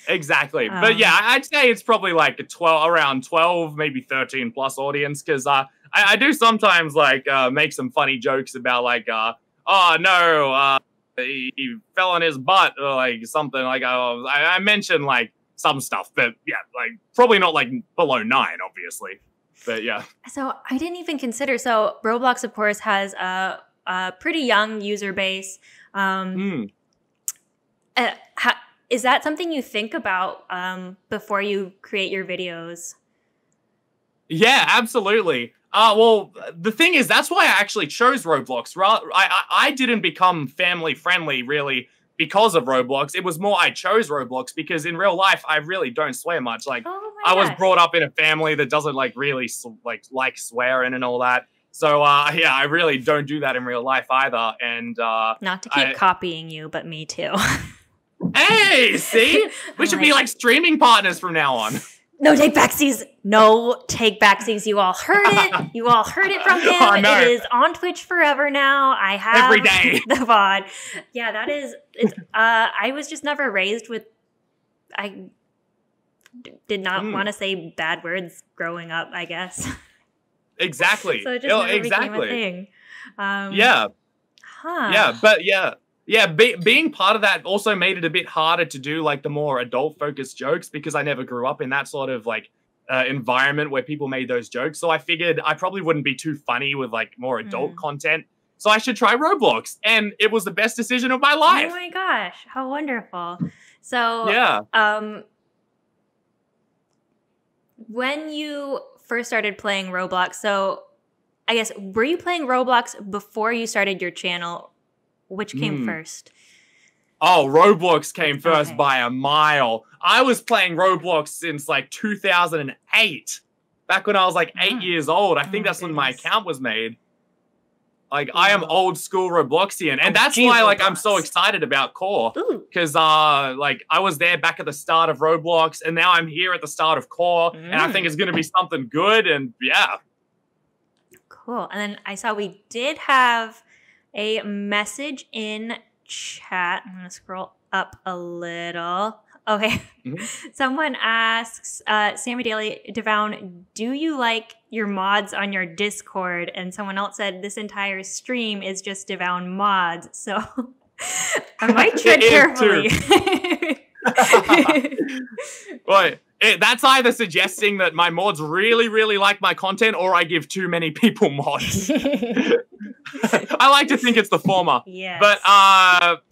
[SPEAKER 2] Exactly. But yeah, I'd say it's probably like around 12, maybe 13 plus audience. Cause I do sometimes like make some funny jokes about like, oh no, he fell on his butt or like something like, I mentioned like some stuff, but yeah, like probably not like below 9, obviously. But yeah. So
[SPEAKER 1] I didn't even consider, so Roblox of course has a pretty young user base. Is that something you think about before you create your videos?
[SPEAKER 2] Yeah, absolutely. Well, the thing is, that's why I actually chose Roblox. I didn't become family friendly really because of Roblox. It was more I chose Roblox because in real life, I really don't swear much. Like, I was brought up in a family that doesn't like really like swearing and all that. So, yeah, I really don't do that in real life either. And
[SPEAKER 1] not to keep copying you, but me too.
[SPEAKER 2] Hey, see? We should be like streaming partners from now on.
[SPEAKER 1] No take backsies. No take backsies. You all heard it. You all heard it from him. Oh, no. It is on Twitch forever now. I have
[SPEAKER 2] every day
[SPEAKER 1] the VOD. Yeah, that is. It's. I was just never raised with. I did not want to say bad words growing up, I guess.
[SPEAKER 2] exactly.
[SPEAKER 1] So it just never became a thing. Yeah.
[SPEAKER 2] Being part of that also made it a bit harder to do like the more adult-focused jokes because I never grew up in that sort of like environment where people made those jokes. So I figured I probably wouldn't be too funny with like more adult content. So I should try Roblox, and it was the best decision of my life.
[SPEAKER 1] Oh my gosh, how wonderful! So when you first started playing Roblox, so I guess were you playing Roblox before you started your channel? Which came first?
[SPEAKER 2] Oh, Roblox came first by a mile. I was playing Roblox since like 2008. Back when I was like 8 years old. I think that's when my account was made. Like, I am old school Robloxian. And that's why, like, I'm so excited about Core. Because, like, I was there back at the start of Roblox. And now I'm here at the start of Core. And I think it's going to be something good. And, yeah.
[SPEAKER 1] Cool. And then I saw we did have a message in chat. I'm going to scroll up a little. Okay. Someone asks, Sammy Daly, Devoun, do you like your mods on your Discord? And someone else said, this entire stream is just Devoun mods. So I might tread carefully.
[SPEAKER 2] Well, that's either suggesting that my mods really, really like my content or I give too many people mods. I like to think it's the former.
[SPEAKER 1] Yes.
[SPEAKER 2] But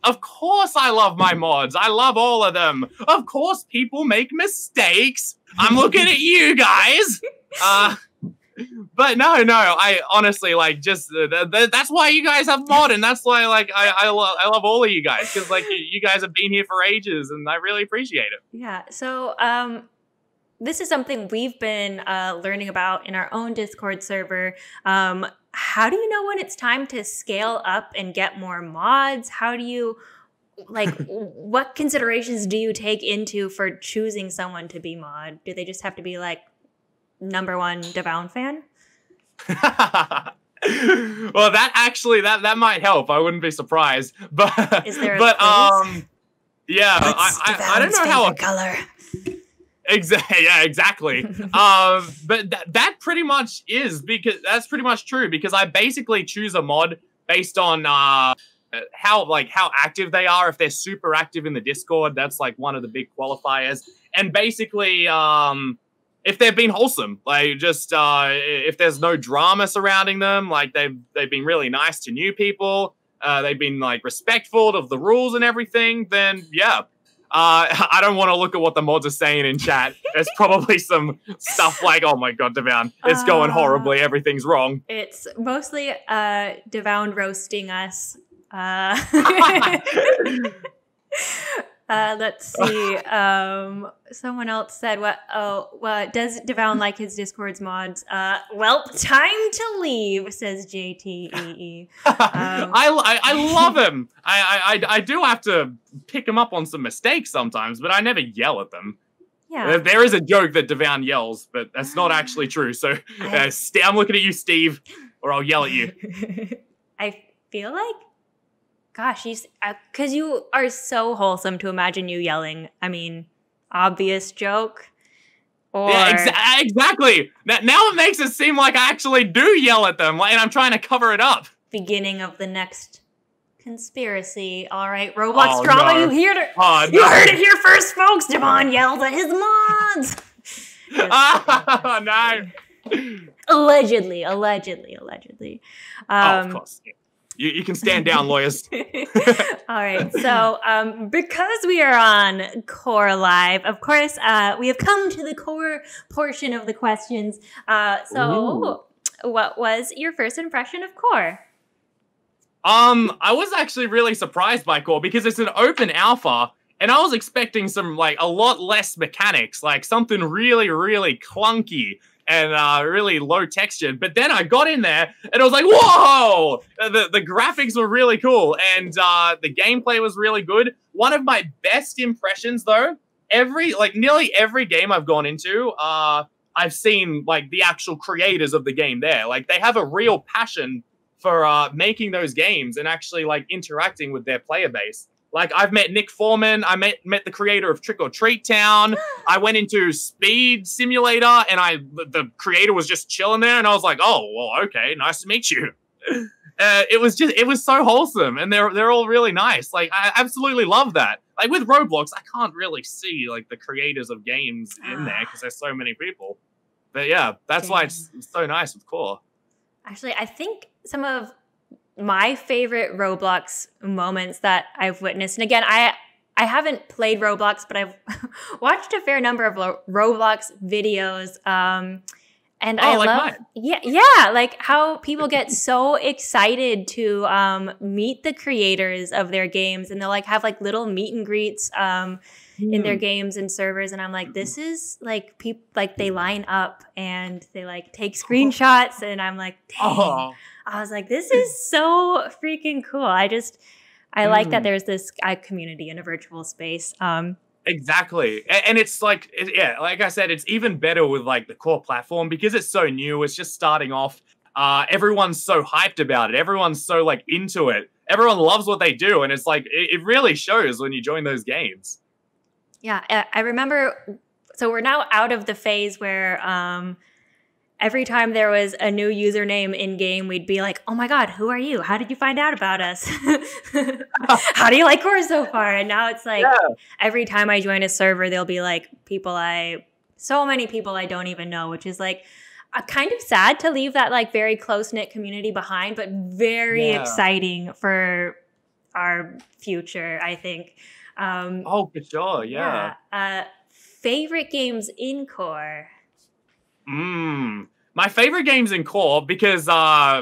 [SPEAKER 2] of course I love my mods. I love all of them. Of course people make mistakes. I'm looking at you guys. But no, I honestly like just that's why you guys have mod, and that's why like I love all of you guys because like you guys have been here for ages, and I really appreciate it.
[SPEAKER 1] Yeah. So this is something we've been learning about in our own Discord server. How do you know when it's time to scale up and get more mods? How do you, like, what considerations do you take into for choosing someone to be mod? Do they just have to be, like, #1 Devoun fan?
[SPEAKER 2] Well, that actually, that might help. I wouldn't be surprised. But,
[SPEAKER 1] is there a quiz?
[SPEAKER 2] Yeah, I don't know how.
[SPEAKER 1] Color?
[SPEAKER 2] Exactly. But that pretty much is because that's pretty much true because I basically choose a mod based on how active they are. If they're super active in the Discord, that's like one of the big qualifiers. And basically, if they've been wholesome, like just if there's no drama surrounding them, like they've been really nice to new people, they've been like respectful of the rules and everything, then yeah. I don't want to look at what the mods are saying in chat. There's probably some stuff like, oh my god, Devoun, it's going horribly, everything's wrong.
[SPEAKER 1] It's mostly Devoun roasting us. Let's see. Someone else said, "What? Does Devoun like his Discord's mods?" Well, time to leave, says JTEE.
[SPEAKER 2] I love him. I do have to pick him up on some mistakes sometimes, but I never yell at them.
[SPEAKER 1] Yeah,
[SPEAKER 2] there is a joke that Devoun yells, but that's not actually true. So I'm looking at you, Steve, or I'll yell at you.
[SPEAKER 1] I feel like. Gosh, because you are so wholesome to imagine you yelling. I mean, obvious joke. Or...
[SPEAKER 2] Yeah, exactly. Now it makes it seem like I actually do yell at them, and I'm trying to cover it up.
[SPEAKER 1] Beginning of the next conspiracy. All right, Roblox drama. No. You heard it here first, folks. Devoun yelled at his mods.
[SPEAKER 2] Oh no!
[SPEAKER 1] Allegedly.
[SPEAKER 2] Of course. You can stand down, lawyers.
[SPEAKER 1] All right. So because we are on Core Live, of course, we have come to the core portion of the questions. So what was your first impression of Core?
[SPEAKER 2] I was actually really surprised by Core because it's an open alpha, and I was expecting some, like, a lot less mechanics, like something really, really clunky and really low textured. But then I got in there and I was like, whoa! The graphics were really cool and the gameplay was really good. One of my best impressions though, nearly every game I've gone into, I've seen like the actual creators of the game there. Like they have a real passion for making those games and actually like interacting with their player base. Like, I've met Nick Foreman. I met the creator of Trick or Treat Town. I went into Speed Simulator, and the creator was just chilling there, and I was like, oh, well, okay, nice to meet you. It was so wholesome, and they're all really nice. Like, I absolutely love that. Like, with Roblox, I can't really see like the creators of games in there because there's so many people. But yeah, that's why it's so nice with Core.
[SPEAKER 1] Actually, I think some of my favorite Roblox moments that I've witnessed, and again, I haven't played Roblox, but I've watched a fair number of Roblox videos. And I love, yeah, like how people get so excited to meet the creators of their games, and they'll like have like little meet and greets in their games and servers, and I'm like, this is like people like they line up and they like take screenshots, and I'm like, dang. I was like, this is so freaking cool. I like that there's this community in a virtual space.
[SPEAKER 2] Exactly. And it's like, like I said, it's even better with like the Core platform because it's so new. It's just starting off. Everyone's so hyped about it. Everyone's so like into it. Everyone loves what they do. And it's like, it really shows when you join those games.
[SPEAKER 1] Yeah. I remember, so we're now out of the phase where every time there was a new username in game, we'd be like, oh my God, who are you? How did you find out about us? How do you like Core so far? And now it's like every time I join a server, there'll be like so many people I don't even know, which is like kind of sad to leave that like very close-knit community behind, but very exciting for our future, I think.
[SPEAKER 2] For sure, yeah.
[SPEAKER 1] Favorite games in Core?
[SPEAKER 2] My favorite games in Core, because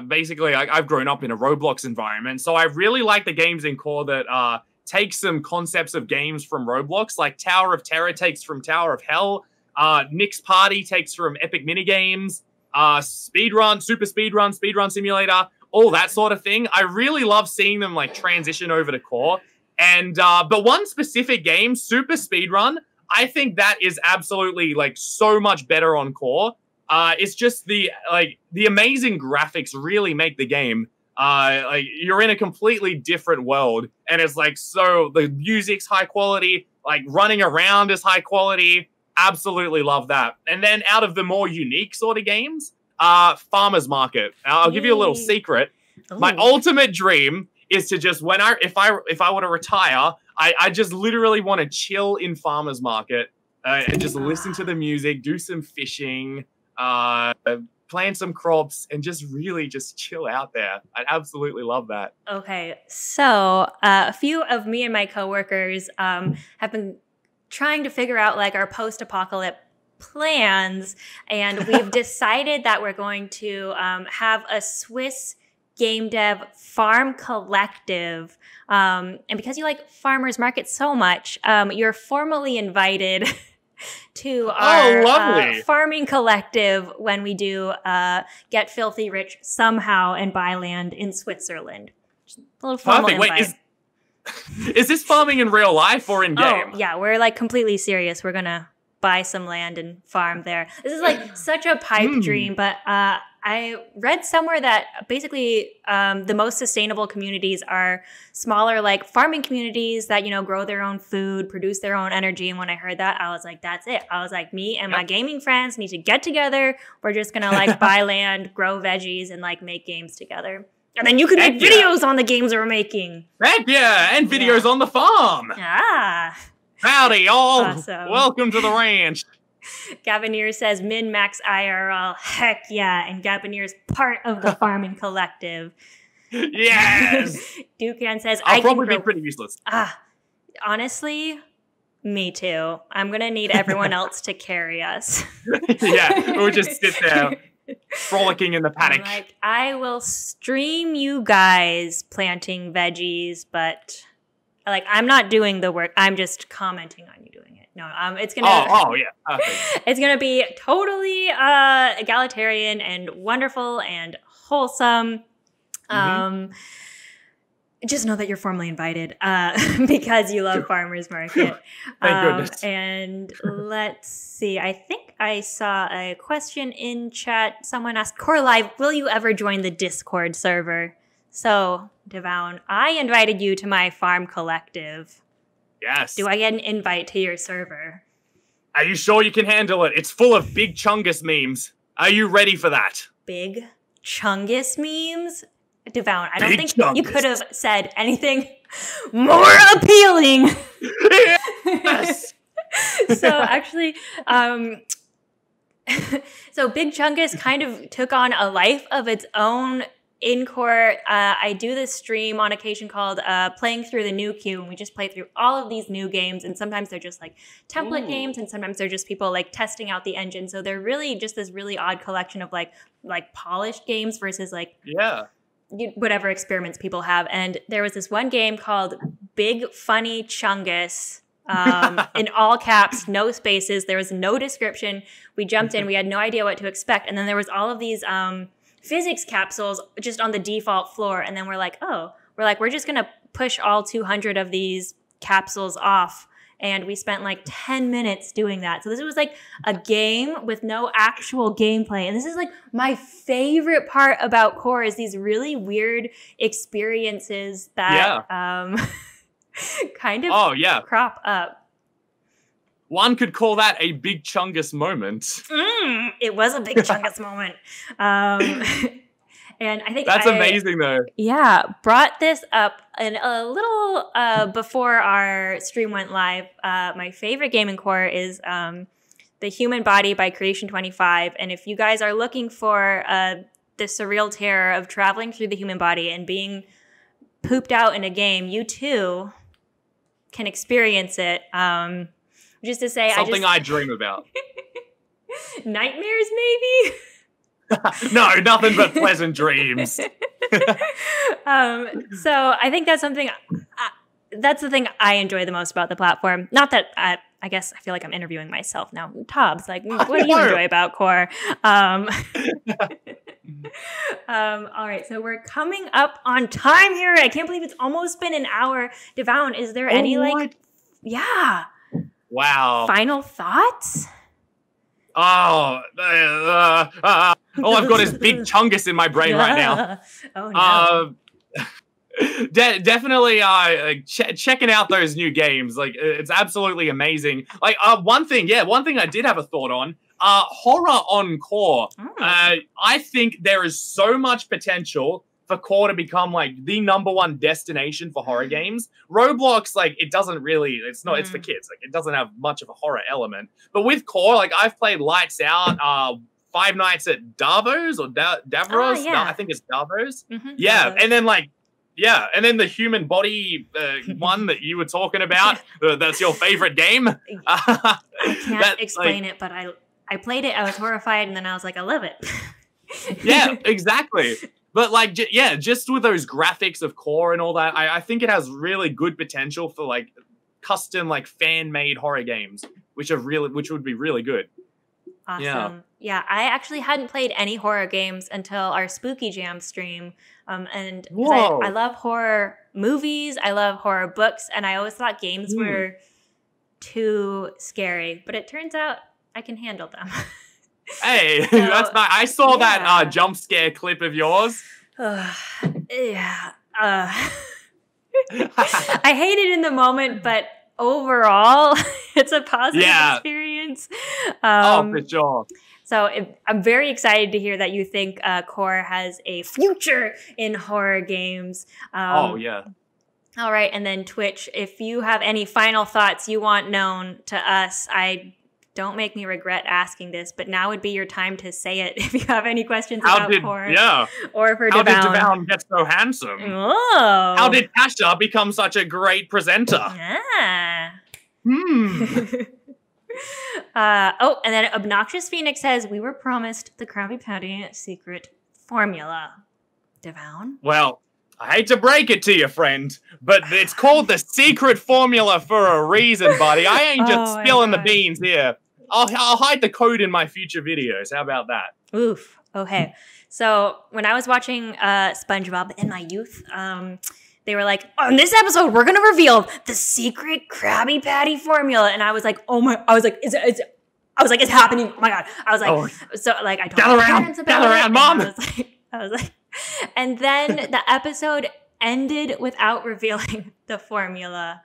[SPEAKER 2] basically I've grown up in a Roblox environment, so I really like the games in Core that take some concepts of games from Roblox, like Tower of Terror takes from Tower of Hell, Nick's Party takes from Epic Minigames, Speedrun, Super Speedrun Simulator, all that sort of thing. I really love seeing them like transition over to Core. And but one specific game, Super Speedrun, I think that is absolutely like so much better on Core. It's just the amazing graphics really make the game. Like you're in a completely different world, and it's like so the music's high quality, like running around is high quality. Absolutely love that. And then out of the more unique sort of games, Farmer's Market. I'll give you a little secret. Ooh. My ultimate dream is to just if I were to retire, I just literally want to chill in Farmer's Market and just listen to the music, do some fishing, plant some crops, and just really just chill out there. I'd absolutely love that.
[SPEAKER 1] Okay, so a few of me and my coworkers have been trying to figure out like our post-apocalypse plans, and we've decided that we're going to have a Swiss game dev farm collective, and because you like farmers market so much, you're formally invited to our farming collective when we do get filthy rich somehow and buy land in Switzerland. Just a little formal invite.
[SPEAKER 2] Wait, is this farming in real life or in game?
[SPEAKER 1] Oh yeah, we're like completely serious. We're gonna buy some land and farm there. This is like such a pipe dream, but I read somewhere that basically the most sustainable communities are smaller, like farming communities that, you know, grow their own food, produce their own energy. And when I heard that, I was like, that's it. I was like, me and my gaming friends need to get together. We're just going to like buy land, grow veggies, and like make games together. And then you can make videos on the games we're making.
[SPEAKER 2] Heck yeah, and videos on the farm. Howdy, y'all. Awesome. Welcome to the ranch.
[SPEAKER 1] Gabaneer says min-max IRL. Heck yeah. And Gabaneer's part of the farming collective.
[SPEAKER 2] Yes.
[SPEAKER 1] Dukan says,
[SPEAKER 2] I'll probably be pretty useless.
[SPEAKER 1] Honestly, me too. I'm going to need everyone else to carry us.
[SPEAKER 2] Yeah, we'll just sit there frolicking in the paddock.
[SPEAKER 1] Like, I will stream you guys planting veggies, but like, I'm not doing the work. I'm just commenting on you doing it. No, it's gonna.
[SPEAKER 2] Okay.
[SPEAKER 1] It's gonna be totally egalitarian and wonderful and wholesome. Just know that you're formally invited because you love farmers market.
[SPEAKER 2] Thank goodness.
[SPEAKER 1] And let's see. I think I saw a question in chat. Someone asked, Core Live, will you ever join the Discord server? So, Devoun, I invited you to my farm collective.
[SPEAKER 2] Yes.
[SPEAKER 1] Do I get an invite to your server?
[SPEAKER 2] Are you sure you can handle it? It's full of big Chungus memes. Are you ready for that?
[SPEAKER 1] Big Chungus memes? Devoun, I don't
[SPEAKER 2] Big
[SPEAKER 1] think
[SPEAKER 2] Chungus.
[SPEAKER 1] you could have said anything more appealing.
[SPEAKER 2] Yes.
[SPEAKER 1] So actually, so Big Chungus kind of took on a life of its own in core. I do this stream on occasion called Playing Through the New Queue, and we just play through all of these new games, and sometimes they're just like template games, and sometimes they're just people like testing out the engine. So they're really just this really odd collection of like polished games versus like whatever experiments people have. And there was this one game called Big Funny Chungus, in all caps, no spaces. There was no description. We jumped in. We had no idea what to expect. And then there was all of these physics capsules just on the default floor. And then we're just going to push all 200 of these capsules off. And we spent like 10 minutes doing that. So this was like a game with no actual gameplay. And this is like my favorite part about Core is these really weird experiences that kind of crop up.
[SPEAKER 2] One could call that a Big Chungus moment.
[SPEAKER 1] It was a Big Chungus moment. And I think
[SPEAKER 2] that's amazing, though.
[SPEAKER 1] Yeah, brought this up in a little before our stream went live. My favorite game in Core is The Human Body by Creation 25. And if you guys are looking for the surreal terror of traveling through the human body and being pooped out in a game, you too can experience it. Just to say,
[SPEAKER 2] something I dream about.
[SPEAKER 1] Nightmares, maybe?
[SPEAKER 2] No, nothing but pleasant dreams.
[SPEAKER 1] So I think that's something. That's the thing I enjoy the most about the platform. Not that I guess I feel like I'm interviewing myself now. Tobbs, like, what do you enjoy about Core? All right, so we're coming up on time here. I can't believe it's almost been an hour. Devoun, is there any final thoughts?
[SPEAKER 2] All I've got is Big Chungus in my brain right now.
[SPEAKER 1] Oh no.
[SPEAKER 2] Definitely checking out those new games. Like, it's absolutely amazing. Like, one thing I did have a thought on. Horror on Core. I think there is so much potential for Core to become like the #1 destination for horror games. Roblox, like, it's for kids. Like, it doesn't have much of a horror element. But with Core, like, I've played Lights Out, Five Nights at Davos or Davros.
[SPEAKER 1] Yeah.
[SPEAKER 2] I think it's Davos.
[SPEAKER 1] Yeah.
[SPEAKER 2] And then and then the human body one that you were talking about. That's your favorite game.
[SPEAKER 1] I can't explain it, but I played it. I was horrified, and then I was like, I love it.
[SPEAKER 2] Yeah, exactly. But like, just with those graphics of Core and all that, I think it has really good potential for like custom, like fan-made horror games, which would be really good.
[SPEAKER 1] Awesome. Yeah, I actually hadn't played any horror games until our Spooky Jam stream. And I love horror movies, I love horror books, and I always thought games were too scary. But it turns out I can handle them.
[SPEAKER 2] Hey, that's nice. I saw that jump scare clip of yours.
[SPEAKER 1] I hate it in the moment, but overall, it's a positive experience.
[SPEAKER 2] For sure.
[SPEAKER 1] So I'm very excited to hear that you think Core has a future in horror games.
[SPEAKER 2] Oh, yeah.
[SPEAKER 1] All right. And then Twitch, if you have any final thoughts you want known to us, don't make me regret asking this, but now would be your time to say it if you have any questions about Core. Yeah. Or for Devoun.
[SPEAKER 2] How did Devoun get so handsome?
[SPEAKER 1] Oh.
[SPEAKER 2] How did Tasha become such a great presenter?
[SPEAKER 1] Yeah. And then Obnoxious Phoenix says, we were promised the Krabby Patty secret formula. Devoun?
[SPEAKER 2] Well, I hate to break it to you, friend, but it's called the secret formula for a reason, buddy. I ain't just spilling the beans here. I'll hide the code in my future videos. How about that?
[SPEAKER 1] Oof. Okay. So when I was watching SpongeBob in my youth, they were like, on this episode, we're going to reveal the secret Krabby Patty formula. And I was like, it's happening. Oh my God. I was like, so like, I told my parents about it.
[SPEAKER 2] Mom.
[SPEAKER 1] I was like, And then the episode ended without revealing the formula.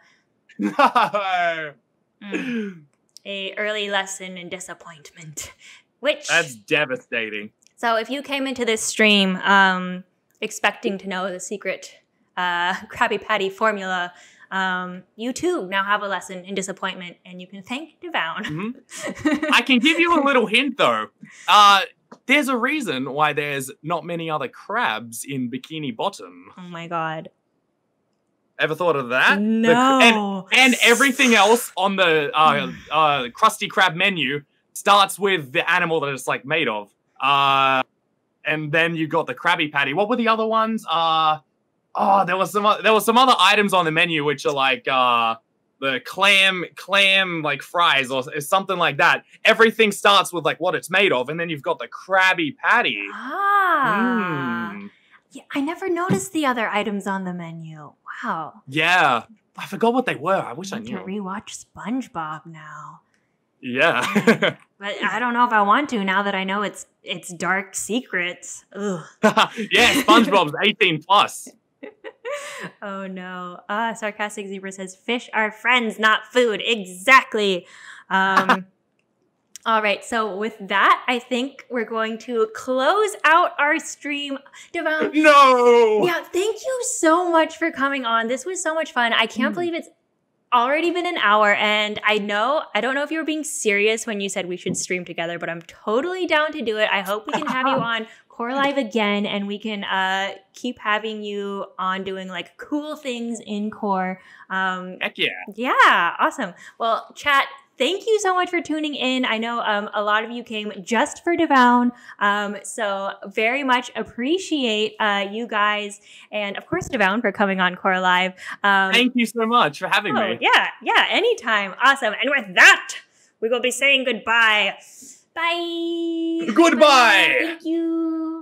[SPEAKER 2] No.
[SPEAKER 1] A early lesson in disappointment. Which
[SPEAKER 2] That's devastating.
[SPEAKER 1] So if you came into this stream expecting to know the secret Krabby Patty formula, you too now have a lesson in disappointment, and you can thank Devoun.
[SPEAKER 2] Mm-hmm. I can give you a little hint, though. There's a reason why there's not many other crabs in Bikini Bottom.
[SPEAKER 1] Oh my god.
[SPEAKER 2] Ever thought of that?
[SPEAKER 1] No.
[SPEAKER 2] And everything else on the Krusty Krab menu starts with the animal that it's like made of. And then you got the Krabby Patty. What were the other ones? There was some other items on the menu which are like the clam like fries or something like that. Everything starts with like what it's made of, and then you've got the Krabby Patty.
[SPEAKER 1] Yeah, I never noticed the other items on the menu. Wow.
[SPEAKER 2] Yeah, I forgot what they were. I wish I knew.
[SPEAKER 1] To rewatch SpongeBob now.
[SPEAKER 2] Yeah.
[SPEAKER 1] But I don't know if I want to now that I know it's dark secrets. Ugh.
[SPEAKER 2] Yeah, SpongeBob's 18 plus.
[SPEAKER 1] Oh no. Sarcastic Zebra says fish are friends, not food. Exactly. All right, so with that, I think we're going to close out our stream. Devoun.
[SPEAKER 2] No!
[SPEAKER 1] Yeah, thank you so much for coming on. This was so much fun. I can't believe it's already been an hour, and I don't know if you were being serious when you said we should stream together, but I'm totally down to do it. I hope we can have you on Core Live again, and we can keep having you on doing like cool things in Core.
[SPEAKER 2] Heck yeah.
[SPEAKER 1] Yeah, awesome. Well, chat, thank you so much for tuning in. I know a lot of you came just for Devoun, so very much appreciate you guys, and of course Devoun for coming on Core Live.
[SPEAKER 2] Thank you so much for having me.
[SPEAKER 1] Yeah, anytime. Awesome. And with that, we're going to be saying goodbye. Bye.
[SPEAKER 2] Goodbye.
[SPEAKER 1] Thank you.